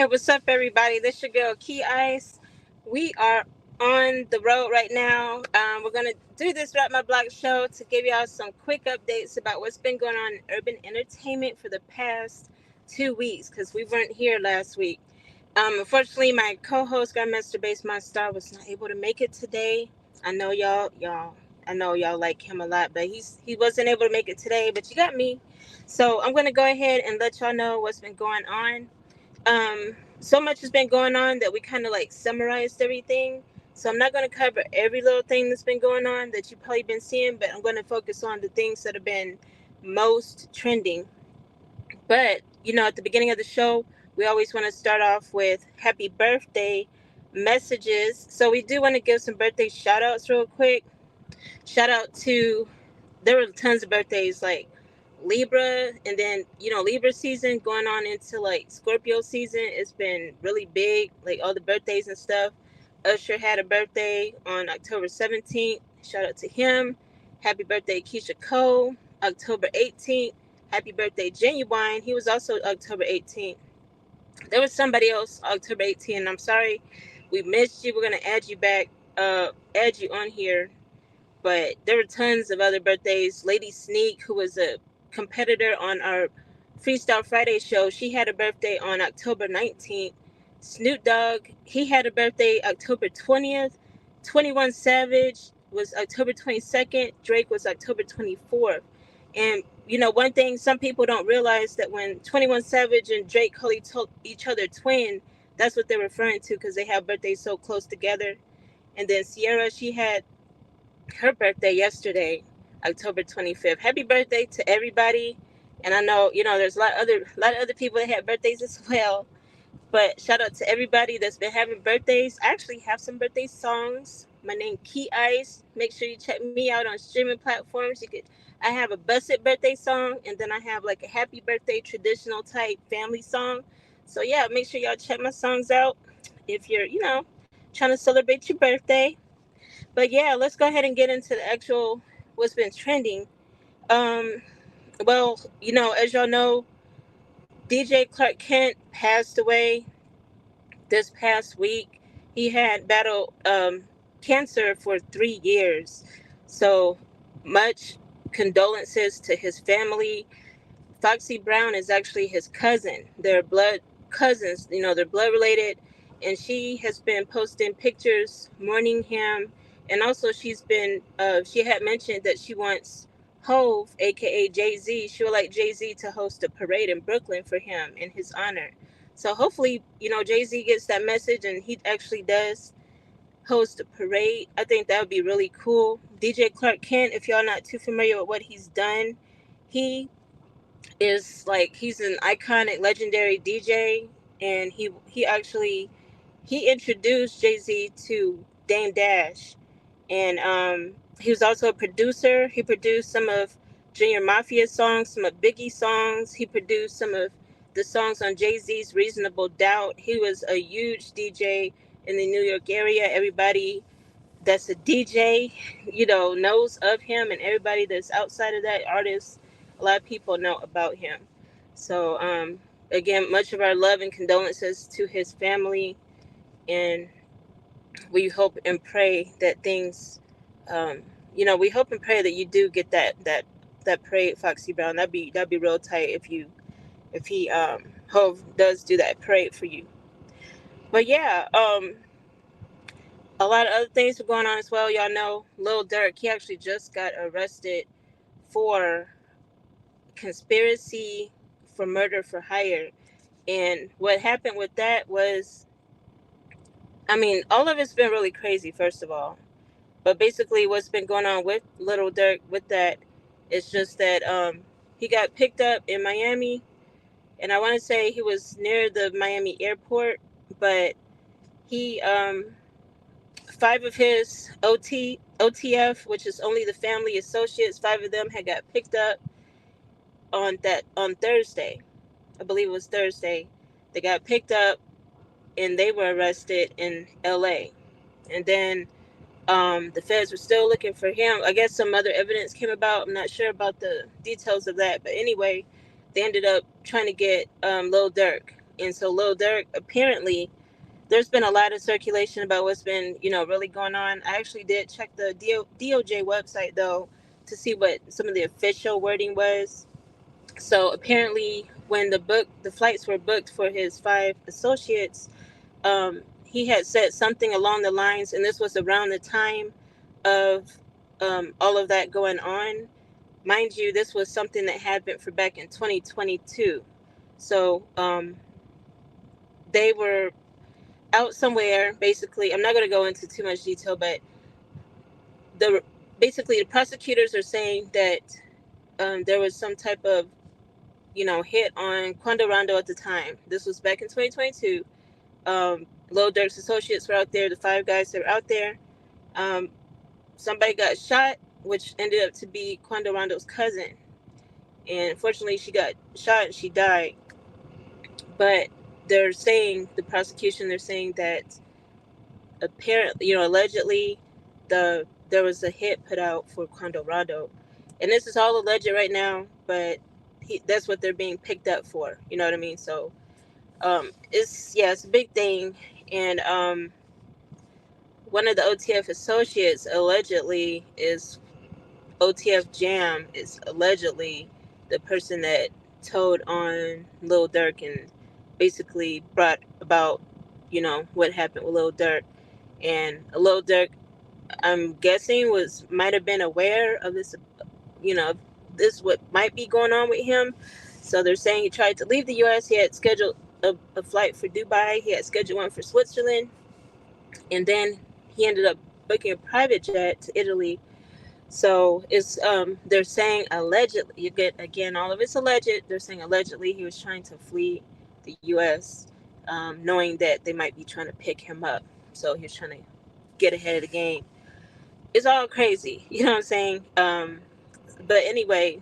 Hey, what's up, everybody? This your girl, KeyIce. We are on the road right now. We're going to do this Rap My Block show to give y'all some quick updates about what's been going on in urban entertainment for the past 2 weeks because we weren't here last week. Unfortunately, my co-host, Grandmaster Bass My Star, was not able to make it today. I know I know y'all like him a lot, but he wasn't able to make it today, but you got me. So I'm going to go ahead and let y'all know what's been going on. So much has been going on that we kind of like summarized everything. So I'm not going to cover every little thing that's been going on that you've probably been seeing, but I'm going to focus on the things that have been most trending. But at the beginning of the show, we always want to start off with happy birthday messages. So we do want to give some birthday shout outs real quick. Shout out to, there were tons of birthdays like Libra, and then Libra season going on into like Scorpio season. It's been really big, like all the birthdays and stuff. Usher had a birthday on October 17th. Shout out to him. Happy birthday, Keisha Cole, October 18th. Happy birthday, Genuine. He was also October 18th. There was somebody else October 18th. I'm sorry, we missed you. We're gonna add you back, add you on here, but there were tons of other birthdays. Lady Sneak, who was a competitor on our Freestyle Friday show, she had a birthday on October 19th. Snoop Dogg, he had a birthday October 20th. 21 Savage was October 22nd. Drake was October 24th. And one thing some people don't realize, that when 21 Savage and Drake call each other twin, that's what they're referring to because they have birthdays so close together. And then Sierra, she had her birthday yesterday, October 25th. Happy birthday to everybody. And I know, there's a lot of other people that had birthdays as well. But shout out to everybody that's been having birthdays. I actually have some birthday songs. My name Key Ice. Make sure you check me out on streaming platforms. I have a busted birthday song, and then I have like a happy birthday traditional type family song. So yeah, make sure y'all check my songs out if you're, trying to celebrate your birthday. But yeah, let's go ahead and get into the actual what's been trending. Um, well, as y'all know, DJ Clark Kent passed away this past week. He had battled cancer for 3 years. So much condolences to his family. Foxy Brown is actually his cousin. They're blood cousins, they're blood related. And she has been posting pictures mourning him. And also, she had mentioned that she wants Hove, aka Jay Z. She would like Jay Z to host a parade in Brooklyn for him in his honor. So hopefully, Jay Z gets that message and he actually does host a parade. I think that would be really cool. DJ Clark Kent, if y'all not too familiar with what he's done, he he's an iconic legendary DJ, and he introduced Jay-Z to Dame Dash. And he was also a producer. He produced some of Junior Mafia songs, some of Biggie songs. He produced some of the songs on Jay-Z's Reasonable Doubt. He was a huge DJ in the New York area. Everybody that's a DJ, knows of him, and everybody that's outside of that artist, a lot of people know about him. So, again, much of our love and condolences to his family, and we hope and pray that things, we hope and pray that you do get that parade, Foxy Brown. That'd be real tight if he Hove does do that parade for you. But yeah, a lot of other things were going on as well. Y'all know Lil Durk, he actually just got arrested for conspiracy for murder for hire. And what happened with that was, I mean, all of it's been really crazy, first of all. But basically, what's been going on with Little Durk with that is just that he got picked up in Miami, and I want to say he was near the Miami airport, but he five of his OTF, which is only the family associates, five of them had got picked up on Thursday. I believe it was Thursday. They got picked up and they were arrested in LA. And then the feds were still looking for him. I guess some other evidence came about. I'm not sure about the details of that, but anyway, they ended up trying to get Lil Durk, And so Lil Durk, apparently, there's been a lot of circulation about what's been, really going on. I actually did check the DOJ website, though, to see what some of the official wording was. So apparently, when the flights were booked for his 5 associates, he had said something along the lines, and this was around the time of all of that going on. Mind you, this was something that happened for back in 2022. So they were out somewhere. Basically, I'm not going to go into too much detail, but the prosecutors are saying that there was some type of hit on Quando Rondo at the time. This was back in 2022. Lil Durk's associates were out there. The 5 guys that were out there. Somebody got shot, which ended up to be Quando Rondo's cousin. And unfortunately, she got shot and she died. But they're saying, the prosecution, they're saying that apparently, allegedly, there was a hit put out for Quando Rondo. And this is all alleged right now, but that's what they're being picked up for. You know what I mean? So it's a big thing. And one of the OTF associates allegedly is OTF Jam is allegedly the person that told on Lil Durk and basically brought about, what happened with Lil Durk. And Lil Durk, I'm guessing, might have been aware of this, this what might be going on with him. So they're saying he tried to leave the U.S. He had scheduled a flight for Dubai. He had scheduled one for Switzerland. And then he ended up booking a private jet to Italy. So it's they're saying allegedly, you get again, all of it's alleged. They're saying allegedly he was trying to flee the U.S., knowing that they might be trying to pick him up. So he was trying to get ahead of the game. It's all crazy, you know what I'm saying? But anyway,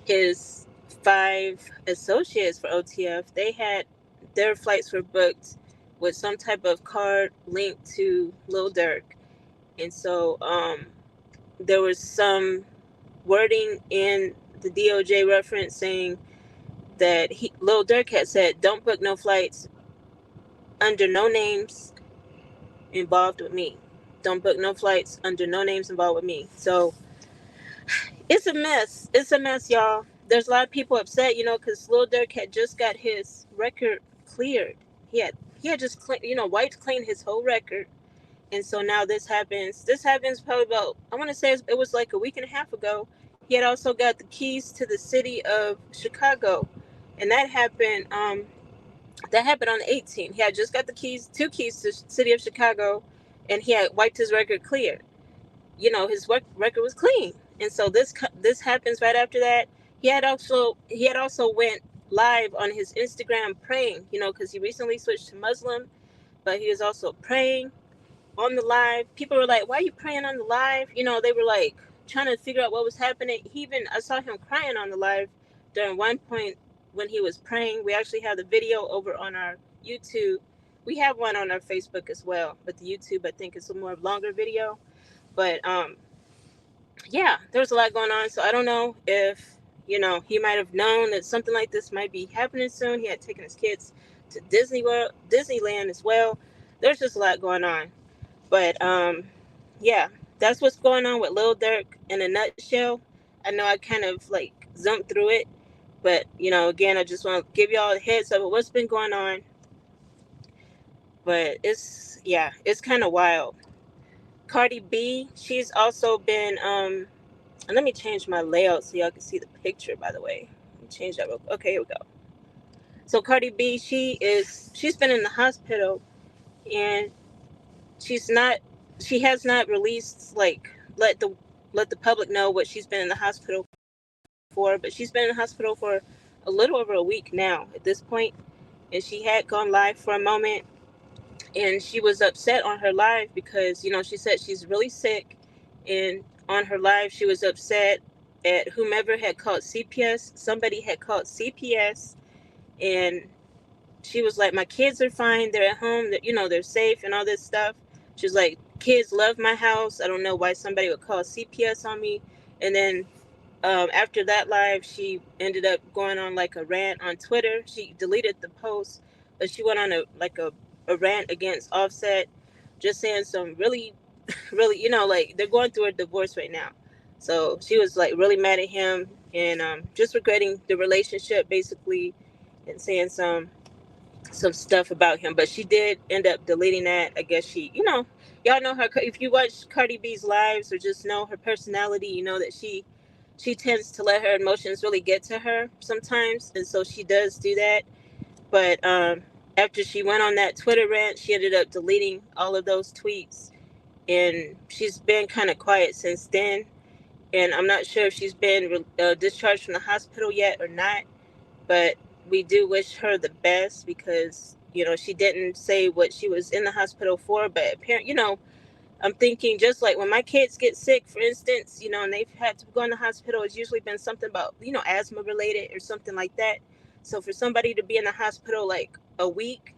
his 5 associates for OTF, their flights were booked with some type of card linked to Lil Durk. And so there was some wording in the DOJ reference saying that Lil Durk had said, "Don't book no flights under no names involved with me. Don't book no flights under no names involved with me." So it's a mess. It's a mess, y'all. There's a lot of people upset, because Lil Durk had just got his record cleared. He had just wiped clean his whole record. And so now this happens. This happens probably about, I want to say it was like a week and a half ago. He had also got the keys to the city of Chicago. And that happened on the 18th. He had just got the 2 keys to the city of Chicago, and he had wiped his record clear. His record was clean. And so this happens right after that. He had also went live on his Instagram praying, because he recently switched to Muslim, but he was also praying on the live. People were like, "Why are you praying on the live?" They were like trying to figure out what was happening. I saw him crying on the live during one point when he was praying. We actually have the video over on our YouTube. We have one on our Facebook as well, but the YouTube, I think, is a more longer video. But there's a lot going on. So I don't know if he might have known that something like this might be happening soon. He had taken his kids to Disneyland as well. There's just a lot going on. But that's what's going on with Lil Durk in a nutshell. I know I kind of like zoomed through it, but again, I just want to give y'all a heads up of what's been going on. But it's kind of wild. Cardi B, she's also been and let me change my layout so y'all can see the picture, by the way. Let me change that real quick. Okay, here we go. So Cardi B, she's been in the hospital, and she has not released, like, let the public know what she's been in the hospital for, but she's been in the hospital for a little over a week now at this point. And she had gone live for a moment, and she was upset on her live because she said she's really sick, and on her live she was upset at whomever had called CPS. Somebody had called CPS, and she was like, "My kids are fine, they're at home, they're safe," and all this stuff. She was like, "Kids love my house. I don't know why somebody would call CPS on me." And then after that live, she ended up going on like a rant on Twitter. She deleted the post, she went on a rant against Offset, just saying some really really, like they're going through a divorce right now. So she was like really mad at him and just regretting the relationship basically, and saying some stuff about him. But she did end up deleting that. I guess y'all know her. If you watch Cardi B's lives or just know her personality, you know that she tends to let her emotions really get to her sometimes, and so she does do that. But after she went on that Twitter rant, she ended up deleting all of those tweets, and she's been kind of quiet since then. And I'm not sure if she's been discharged from the hospital yet or not, but we do wish her the best because she didn't say what she was in the hospital for. But apparently, I'm thinking just like when my kids get sick, for instance, and they've had to go in the hospital, it's usually been something about asthma related or something like that. So for somebody to be in the hospital like a week,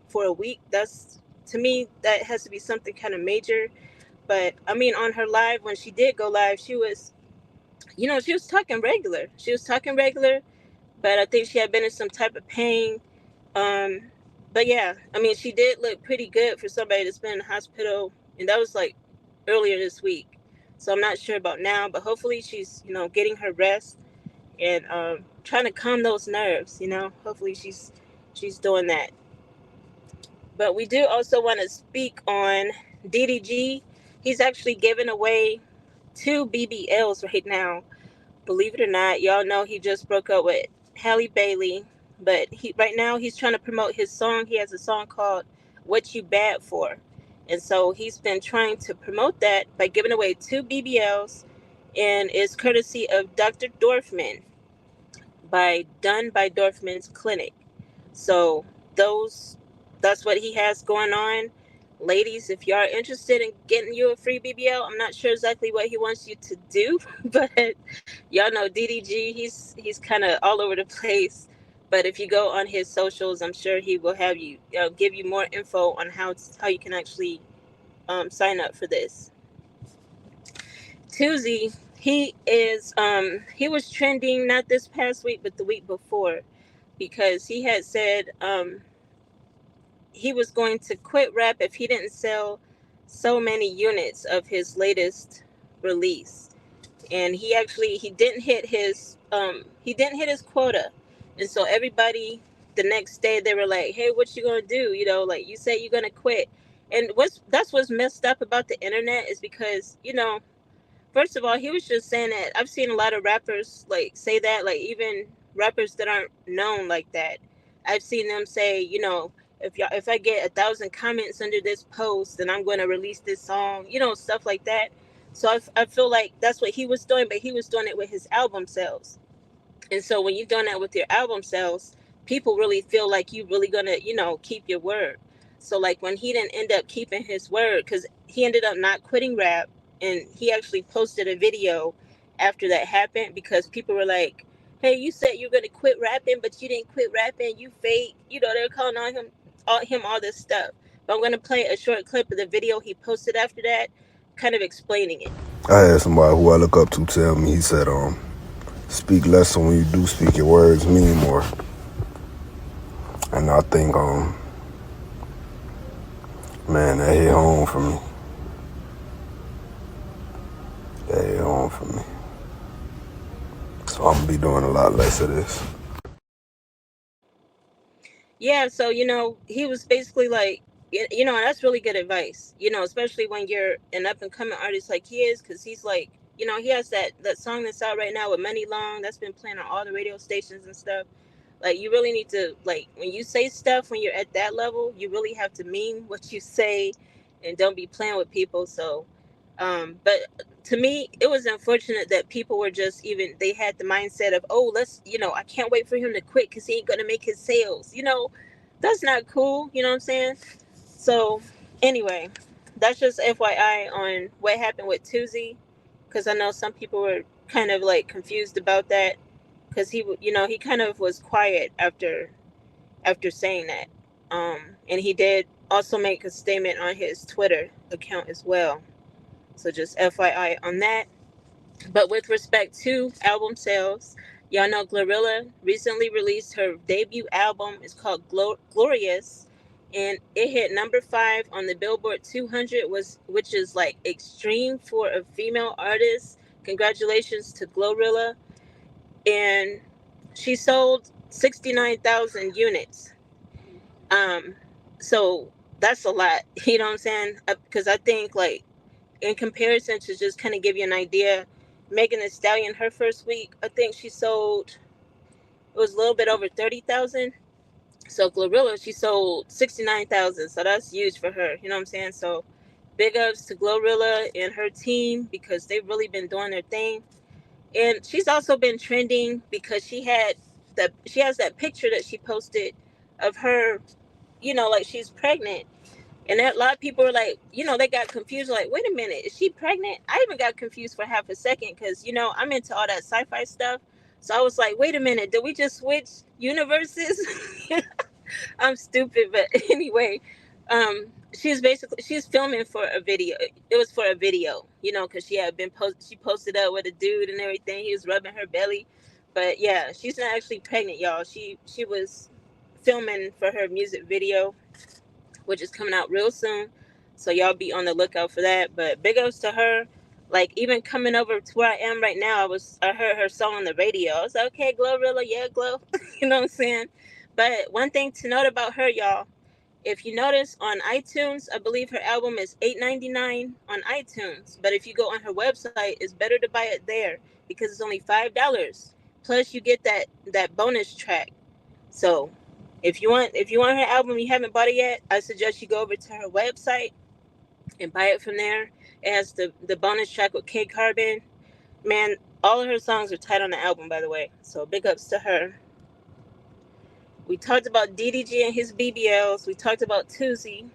that's, to me, that has to be something kind of major. But I mean, on her live, when she did go live, she was talking regular. She was talking regular, but I think she had been in some type of pain. Um, but yeah, I mean, she did look pretty good for somebody that's been in the hospital, and that was like earlier this week. So I'm not sure about now, but hopefully she's getting her rest and trying to calm those nerves. Hopefully she's doing that. But we do also want to speak on DDG. He's actually giving away two BBLs right now. Believe it or not, y'all know he just broke up with Halle Bailey, but right now he's trying to promote his song. He has a song called "What You Bad For," and so he's been trying to promote that by giving away two BBLs, and it's courtesy of Dr. Dorfman, done by Dorfman's Clinic. So those that's what he has going on. Ladies, if you are interested in getting you a free BBL, I'm not sure exactly what he wants you to do, but y'all know DDG, he's kind of all over the place. But if you go on his socials, I'm sure he will have you give you more info on how you can actually sign up for this. Toosii, he was trending not this past week but the week before, because he had said he was going to quit rap if he didn't sell so many units of his latest release. And he didn't hit his quota. And so everybody, the next day, they were like, hey, what you gonna do, like you said you're gonna quit. And what's messed up about the internet is because first of all, he was just saying that. I've seen a lot of rappers like say that, like even rappers that aren't known like that. I've seen them say, if I get 1,000 comments under this post, then I'm going to release this song, stuff like that. So I feel like that's what he was doing, but he was doing it with his album sales. And so when you're doing that with your album sales, people really feel like you really gonna, keep your word. So like when he didn't end up keeping his word, because he ended up not quitting rap, and he actually posted a video after that happened because people were like, "Hey, you said you're gonna quit rapping, but you didn't quit rapping. You fake." They're calling on all this stuff. But I'm gonna play a short clip of the video he posted after that, kind of explaining it. I had somebody who I look up to tell me, he said, speak less so when you do speak, your words mean more. And I think, man, that hit home for me. That hit home for me. So I'm gonna be doing a lot less of this. Yeah, so he was basically like, and that's really good advice, especially when you're an up and coming artist like he is, because he's like, he has that song that's out right now with Money Long that's been playing on all the radio stations and stuff. Like, you really need to, like, when you say stuff, when you're at that level, you really have to mean what you say, and don't be playing with people. So but to me, it was unfortunate that people were just, even they had the mindset of, oh, let's, I can't wait for him to quit because he ain't gonna make his sales. That's not cool. You know what I'm saying? So anyway, that's just FYI on what happened with Toosii, because I know some people were kind of like confused about that, because he kind of was quiet after saying that. And he did also make a statement on his Twitter account as well. So just FYI on that. But with respect to album sales, y'all know GloRilla recently released her debut album. It's called Glorious. and it hit number 5 on the Billboard 200, which is like extreme for a female artist. Congratulations to GloRilla. And she sold 69,000 units. Um, so that's a lot. You know what I'm saying? Because I think, like, in comparison, to just kind of give you an idea, Megan Thee Stallion, her first week, I think she sold, it was a little bit over 30,000. So GloRilla, she sold 69,000. So that's huge for her. You know what I'm saying? So big ups to GloRilla and her team, because they've really been doing their thing. And she's also been trending because she has that picture that she posted of her, like she's pregnant. And a lot of people were like, they got confused, like, wait a minute, is she pregnant? I even got confused for half a second because, I'm into all that sci-fi stuff. So I was like, wait a minute, did we just switch universes? I'm stupid, but anyway, she's filming for a video. It was for a video, because she posted up with a dude and everything. He was rubbing her belly, but yeah, she's not actually pregnant, y'all. She was filming for her music video, which is coming out real soon. So y'all be on the lookout for that. But big ups to her. Like, even coming over to where I am right now, I heard her song on the radio. I was like, okay, GloRilla, yeah, Glow. You know what I'm saying? But one thing to note about her, y'all, if you notice on iTunes, I believe her album is $8.99 on iTunes. But if you go on her website, it's better to buy it there because it's only $5. Plus, you get that bonus track. So, if you want her album, and you haven't bought it yet, I suggest you go over to her website and buy it from there. It has the bonus track with K Carbon. Man, all of her songs are tight on the album, by the way. So big ups to her. We talked about DDG and his BBLs. We talked about Toosii.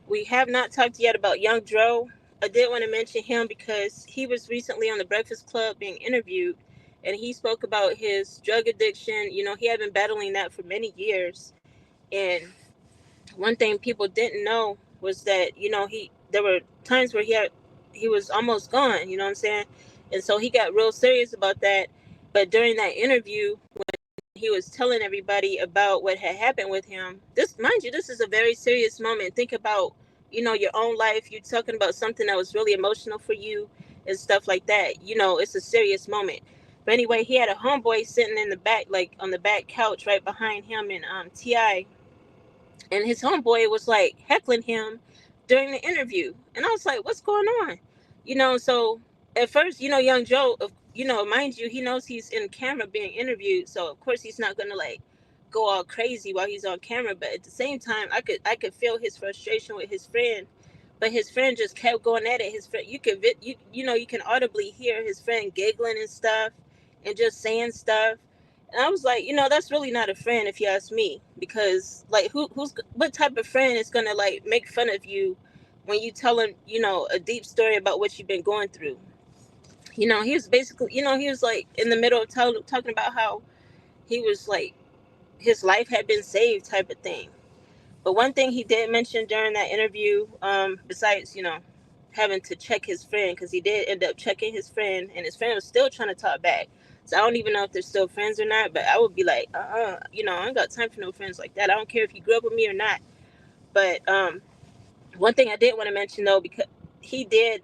We have not talked yet about Young Dro. I did want to mention him because he was recently on the Breakfast Club being interviewed, and he spoke about his drug addiction. He had been battling that for many years. And one thing people didn't know was that, there were times where he was almost gone, you know what I'm saying? And so he got real serious about that. But during that interview, he was telling everybody about what had happened with him. Mind you, this is a very serious moment. Think about, your own life. You're talking about something that was really emotional for you and stuff like that. It's a serious moment. But anyway, he had a homeboy sitting in the back, like on the back couch right behind him and T.I., and his homeboy was like heckling him during the interview. And I was like, what's going on? So at first, young Joe, mind you, he knows he's in camera being interviewed. So of course he's not gonna like go all crazy while he's on camera. But at the same time, I could feel his frustration with his friend. But his friend just kept going at it. His friend, you can audibly hear his friend giggling and stuff and just saying stuff. And I was like, that's really not a friend if you ask me, because like what type of friend is gonna like make fun of you when you tell him, a deep story about what you've been going through. He was basically, he was like in the middle of talking about how he was like his life had been saved type of thing. But one thing he did mention during that interview, besides, having to check his friend, because he did end up checking his friend, and his friend was still trying to talk back. So I don't even know if they're still friends or not, but I would be like, I ain't got time for no friends like that. I don't care if you grew up with me or not. But one thing I did want to mention though, because he did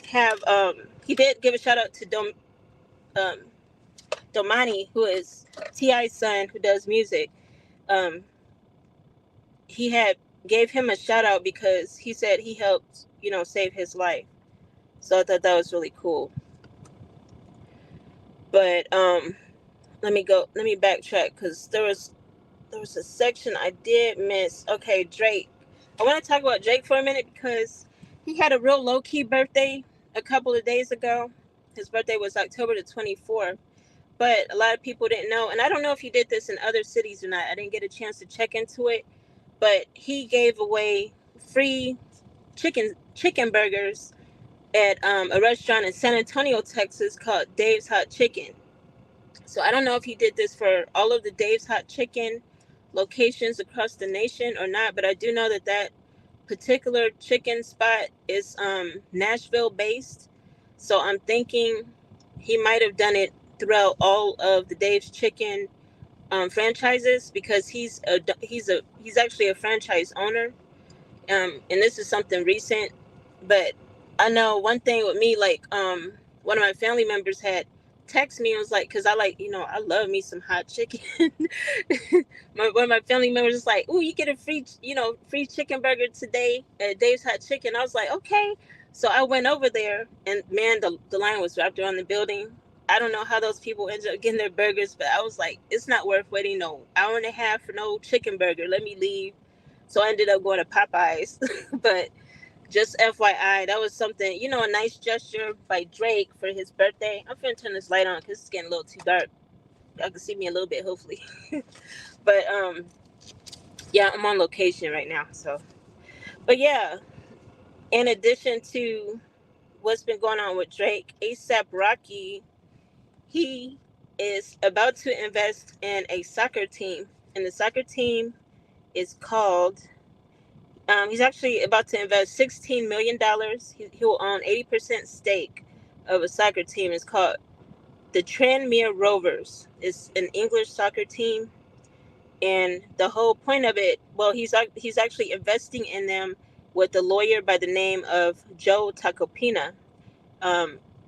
he did give a shout out to um, Domani, who is T.I.'s son, who does music. Um, he had gave him a shout out because he said he helped, save his life. So I thought that was really cool. But let me backtrack because there was a section I did miss. Okay, Drake. I want to talk about Drake for a minute because he had a real low key birthday a couple of days ago. His birthday was October the 24th. But a lot of people didn't know, and I don't know if he did this in other cities or not. I didn't get a chance to check into it. But he gave away free chicken burgers at a restaurant in San Antonio, Texas called Dave's Hot Chicken. So I don't know if he did this for all of the Dave's Hot Chicken locations across the nation or not, but I do know that particular chicken spot is Nashville based. So I'm thinking he might have done it throughout all of the Dave's Chicken franchises, because he's actually a franchise owner. And this is something recent, but I know one thing with me, like, one of my family members had text me and was like, because I like, I love me some hot chicken. One of my family members was like, "Ooh, you get a free chicken burger today at Dave's Hot Chicken." I was like, "Okay." So I went over there, and man, the line was wrapped around the building. I don't know how those people ended up getting their burgers, but I was like, it's not worth waiting no hour and a half for no chicken burger. Let me leave. So I ended up going to Popeyes. But just FYI, that was something, a nice gesture by Drake for his birthday. I'm finna turn this light on because it's getting a little too dark. Y'all can see me a little bit, hopefully. But yeah, I'm on location right now. So, but yeah, in addition to what's been going on with Drake, ASAP Rocky, he is about to invest in a soccer team, and the soccer team is called. He's actually about to invest $16 million. He will own 80% stake of a soccer team. It's called the Tranmere Rovers. It's an English soccer team, and the whole point of it, well, he's actually investing in them with a lawyer by the name of Joe Tacopina.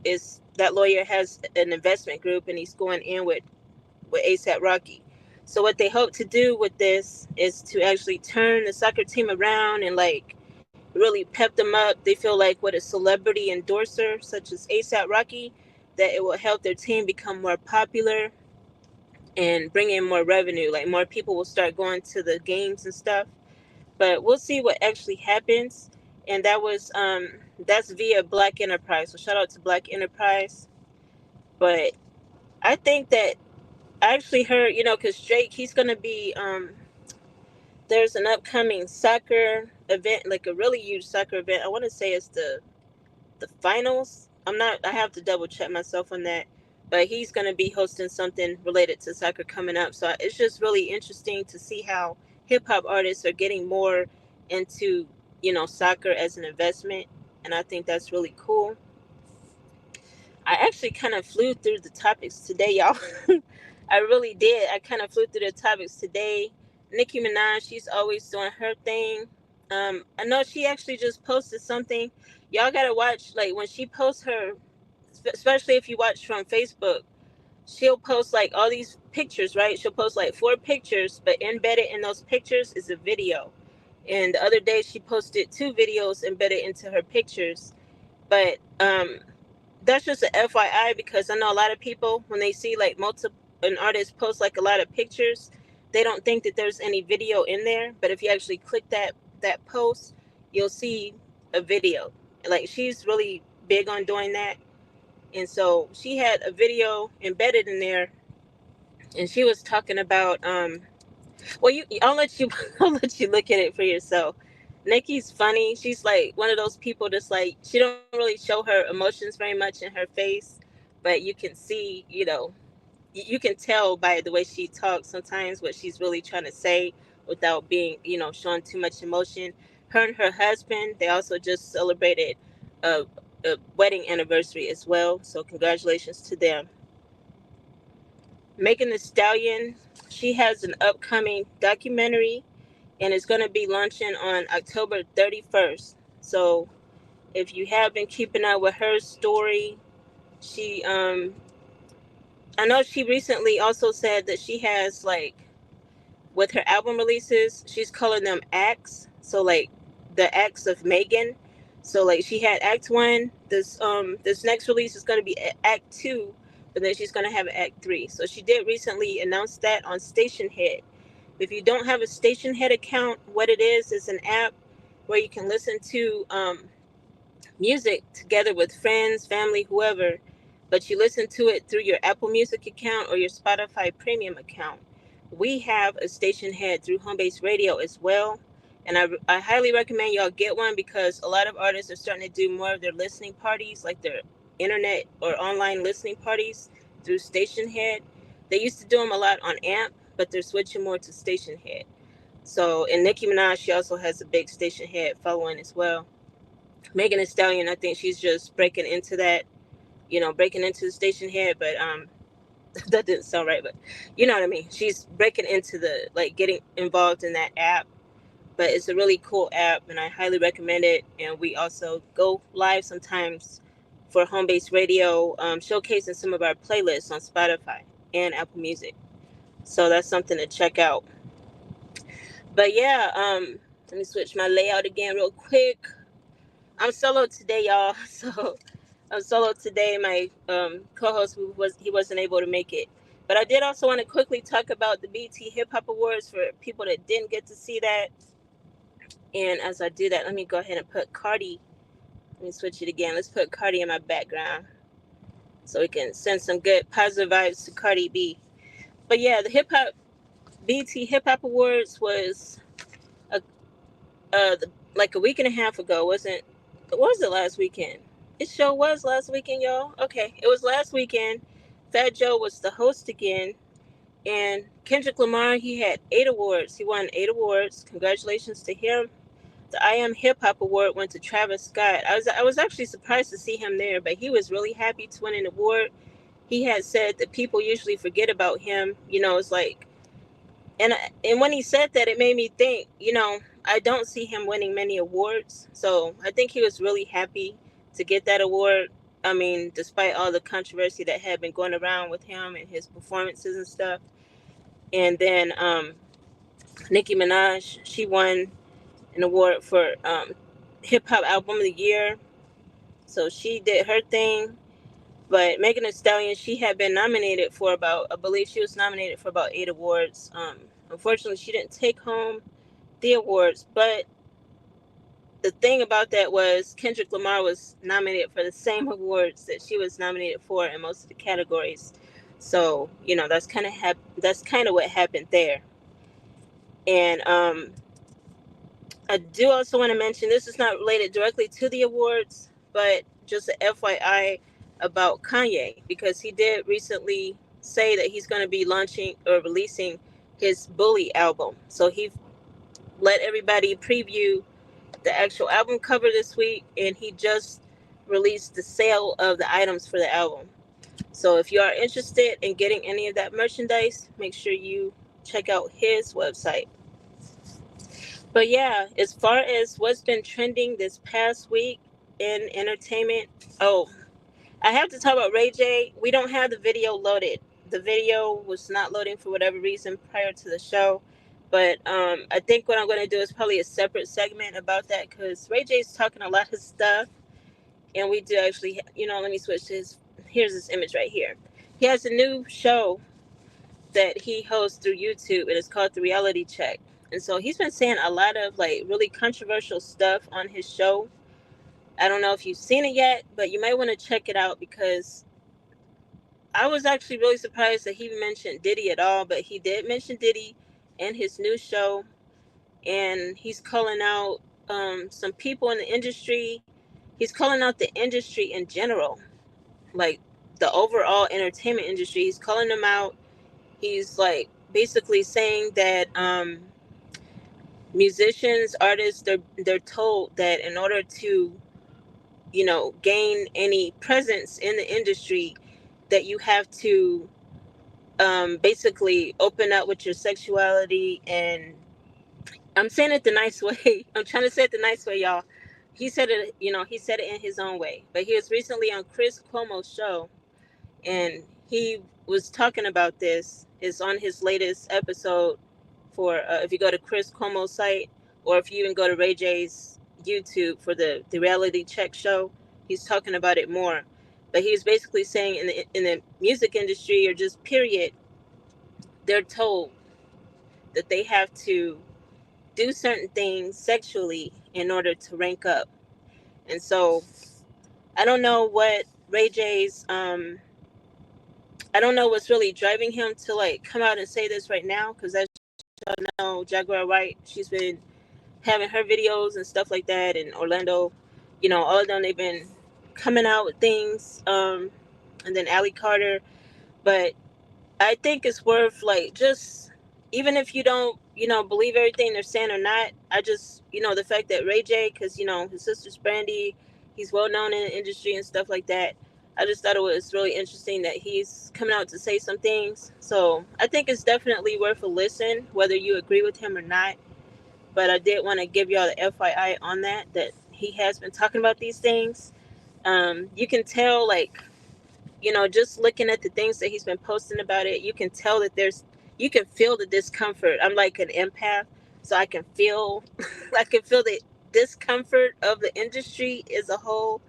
Is that lawyer has an investment group, and he's going in with ASAP Rocky. So what they hope to do with this is to actually turn the soccer team around and like really pep them up. They feel like with a celebrity endorser such as ASAP Rocky, that it will help their team become more popular and bring in more revenue. Like more people will start going to the games and stuff. But we'll see what actually happens. And that's via Black Enterprise. So shout out to Black Enterprise. But I think that I actually heard, because Drake, he's gonna be there's an upcoming soccer event, like a really huge soccer event. I want to say it's the finals. I have to double check myself on that. But he's going to be hosting something related to soccer coming up. So it's just really interesting to see how hip hop artists are getting more into, soccer as an investment. And I think that's really cool. I actually kind of flew through the topics today, y'all. I really did. I kind of flew through the topics today. Nicki Minaj, she's always doing her thing. I know she actually just posted something. Y'all gotta watch, like when she posts her, especially if you watch from Facebook. She'll post like all these pictures, right? She'll post like 4 pictures, but embedded in those pictures is a video. And the other day she posted 2 videos embedded into her pictures. But that's just an FYI, because I know a lot of people, when they see like multiple an artist post like a lot of pictures, they don't think that there's any video in there. But if you actually click that post, you'll see a video. Like she's really big on doing that, and so she had a video embedded in there, and she was talking about well, I'll let you I'll let you look at it for yourself. Nikki's funny. She's like one of those people that's like she don't really show her emotions very much in her face, but you can see, you can tell by the way she talks sometimes what she's really trying to say without being, showing too much emotion. Her and her husband, they also just celebrated a, a wedding anniversary as well. So congratulations to them. Megan the Stallion, she has an upcoming documentary, and it's going to be launching on October 31st. So if you have been keeping up with her story, she I know she recently also said that she has like with her album releases, she's calling them acts. So like the acts of Megan. So like she had Act One. This next release is going to be Act Two, but then she's going to have Act Three. So she did recently announce that on Station Head. If you don't have a Station Head account, what it is an app where you can listen to music together with friends, family, whoever, but you listen to it through your Apple Music account or your Spotify Premium account. We have a station head through Homebase Radio as well. And I highly recommend y'all get one, because a lot of artists are starting to do more of their listening parties, like their internet or online listening parties through Station Head. They used to do them a lot on AMP, but they're switching more to Station Head. So, and Nicki Minaj, she also has a big Station Head following as well. Megan Thee Stallion, I think she's just breaking into that, breaking into the Station Head. But That didn't sound right, but you know what I mean. She's breaking into the like getting involved in that app, but it's a really cool app and I highly recommend it. And we also go live sometimes for home based radio, showcasing some of our playlists on Spotify and Apple Music. So that's something to check out. But yeah, let me switch my layout again real quick. I'm solo today, y'all. So I'm solo today. My co-host he wasn't able to make it. But I did also want to quickly talk about the BT Hip Hop Awards for people that didn't get to see that. And as I do that, let me go ahead and put Cardi. Let me switch it again. Let's put Cardi in my background so we can send some good positive vibes to Cardi B. But yeah, the hip hop BT Hip Hop Awards was a, like a week and a half ago. Wasn't What was it last weekend? It sure was last weekend, y'all. Okay, it was last weekend. Fat Joe was the host again, and Kendrick Lamar, he had 8 awards. He won 8 awards. Congratulations to him. The I Am Hip Hop Award went to Travis Scott. I was actually surprised to see him there, but he was really happy to win an award. He had said that people usually forget about him. It's like, and when he said that, it made me think. I don't see him winning many awards, so I think he was really happy to get that award. I mean, despite all the controversy that had been going around with him and his performances and stuff. And then Nicki Minaj, she won an award for Hip Hop Album of the Year. So she did her thing. But Megan Thee Stallion, she had been nominated for I believe she was nominated for about 8 awards. Unfortunately, she didn't take home the awards. But the thing about that was Kendrick Lamar was nominated for the same awards that she was nominated for in most of the categories. So that's kind of what happened there. And I do also want to mention this is not related directly to the awards, but just a FYI about Kanye because he did recently say that he's going to be launching or releasing his Bully album. So he let everybody preview the actual album cover this week, and he just released the sale of the items for the album. So if you are interested in getting any of that merchandise, make sure you check out his website. But yeah, as far as what's been trending this past week in entertainment, oh, I have to talk about Ray J. We don't have the video loaded. The video was not loading for whatever reason prior to the show. But I think what I'm going to do is probably a separate segment about that because Ray J's talking a lot of stuff. And we do actually, let me switch to here's this image right here. He has a new show that he hosts through YouTube, and it's called The Reality Check. And so he's been saying a lot of like really controversial stuff on his show. I don't know if you've seen it yet, but you might want to check it out because I was actually really surprised that he mentioned Diddy at all, but he did mention Diddy in his new show, and he's calling out some people in the industry. He's calling out the industry in general, like the overall entertainment industry. He's calling them out. He's like basically saying that musicians, artists, they're told that in order to gain any presence in the industry, that you have to basically open up with your sexuality. And I'm saying it the nice way. I'm trying to say it the nice way, y'all. He said it in his own way. But he was recently on Chris Cuomo's show, and he was talking about this. It's on his latest episode. For if you go to Chris Cuomo's site, or if you even go to Ray J's YouTube for the reality check show, he's talking about it more. But he was basically saying in the music industry, or just period, they're told that they have to do certain things sexually in order to rank up. And so I don't know what Ray J's I don't know what's really driving him to like come out and say this right now, because as y'all know, Jaguar White, she's been having her videos and stuff like that, and Orlando, all of them, they've been coming out with things, and then Allie Carter. But I think it's worth like just, even if you don't believe everything they're saying or not, I just the fact that Ray J, because his sister's Brandy, he's well known in the industry and stuff like that. I just thought it was really interesting that he's coming out to say some things. So I think it's definitely worth a listen, whether you agree with him or not. But I did want to give y'all the FYI on that he has been talking about these things. You can tell, like, just looking at the things that he's been posting about it, you can tell that you can feel the discomfort. I'm like an empath, so I can feel, I can feel the discomfort of the industry as a whole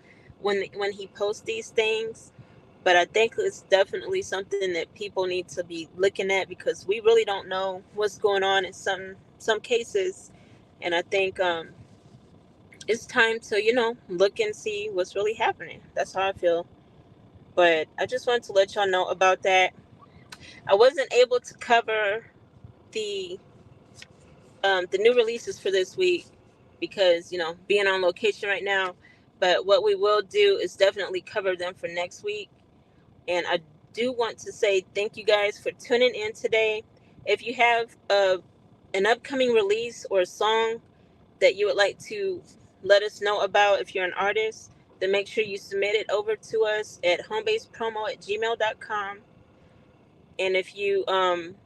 when he posts these things. But I think it's definitely something that people need to be looking at because we really don't know what's going on in some cases, and I think it's time to look and see what's really happening. That's how I feel. But I just wanted to let y'all know about that. I wasn't able to cover the the new releases for this week because being on location right now. But what we will do is definitely cover them for next week. And I do want to say thank you guys for tuning in today. If you have an upcoming release or a song that you would like to let us know about, if you're an artist, then make sure you submit it over to us at homebasepromo@gmail.com. And if you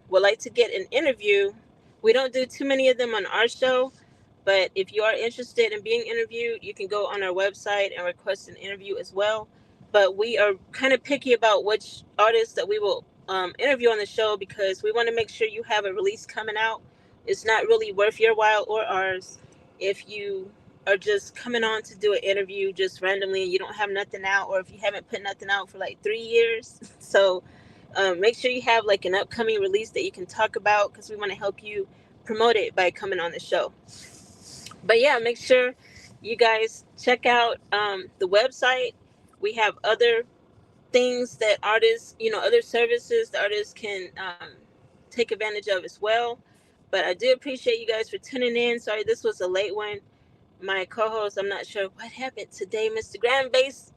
would like to get an interview, we don't do too many of them on our show, but if you are interested in being interviewed, you can go on our website and request an interview as well. But we are kind of picky about which artists that we will interview on the show because we want to make sure you have a release coming out. It's not really worth your while or ours if you are just coming on to do an interview just randomly and you don't have nothing out, or if you haven't put nothing out for like 3 years. So make sure you have like an upcoming release that you can talk about because we want to help you promote it by coming on the show. But yeah, make sure you guys check out the website. We have other things that artists, other services the artists can take advantage of as well. But I do appreciate you guys for tuning in. Sorry, this was a late one. My co-host, I'm not sure what happened today, Mr. Grand Bass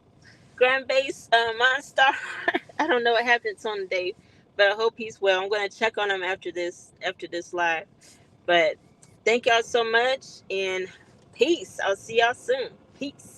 Monstar. I don't know what happened to him today, but I hope he's well. I'm gonna check on him after this live. But thank y'all so much and peace. I'll see y'all soon. Peace.